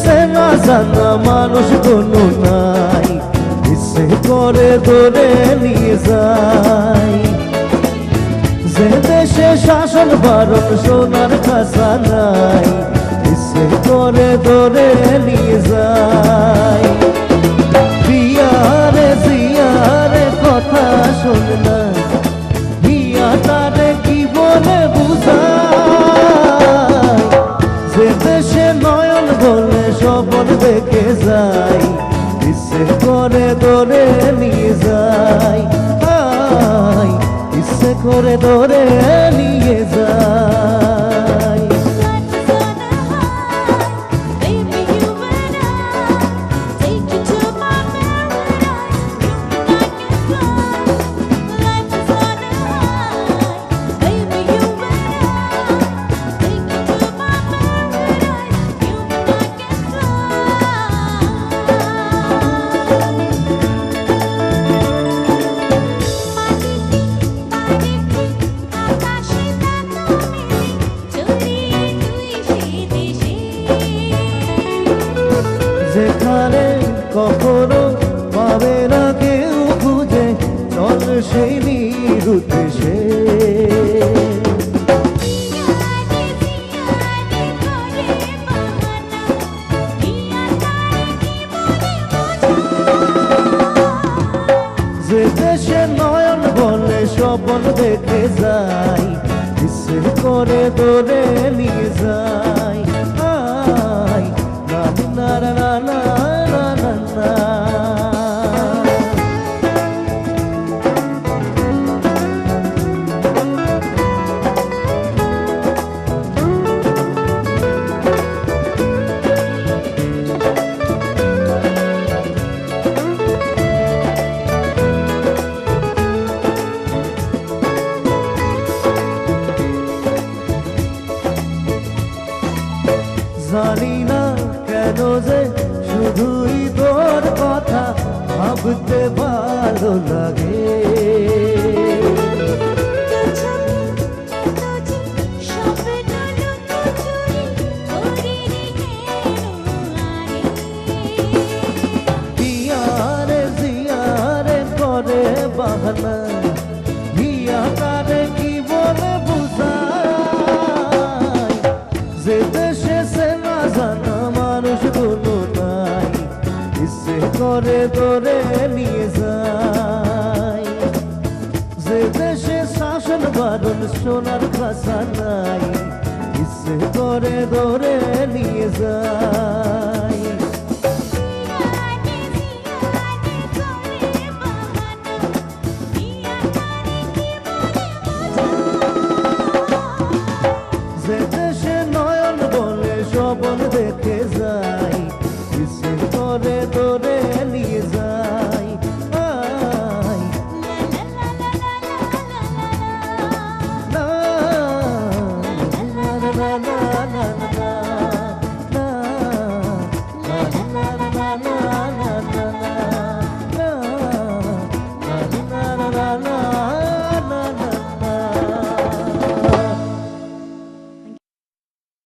চেনা জানা মানুষ কোনো নাই, ইচ্ছে করে ধরে নিয়ে যাই। যে দেশে শাসন বারণ সোনার খাসা নাই, ইচ্ছে করে ধরে নিয়ে যাই। বিয়ারে জিয়ারে কথা শোন না, বিয়া তারে কি বলে বুঝাই। যে দেশে নয়ন বলে স্বপন দেখে যাই, ইচ্ছে করে ধরে নিয়ে যাই। ইচ্ছে করে ধরে নিয়ে যাই। যেখানে কখনো পাবে না কেউ খুঁজে, চল সেই নিরুদ্দেশে। যে দেশে নয়ন বলে স্বপন দেখে যাই, ইচ্ছে করে ধরে নিয়ে যাই। না না না না না না না। জানি না কেন যে শুধুই তোর কথা ভাবতে ভালো লাগে। বিয়ারে জিয়ারে করে বাহানা, বিয়া তারে কি বলে বুঝাই। যে দেশে চেনা জানা মানুষ কোনো নাই, ইচ্ছে করে ধরে নিয়ে যাই। যে দেশে শাসন বারণ সোনার খাসা নাই, ইচ্ছে করে ধরে নিয়ে যাই।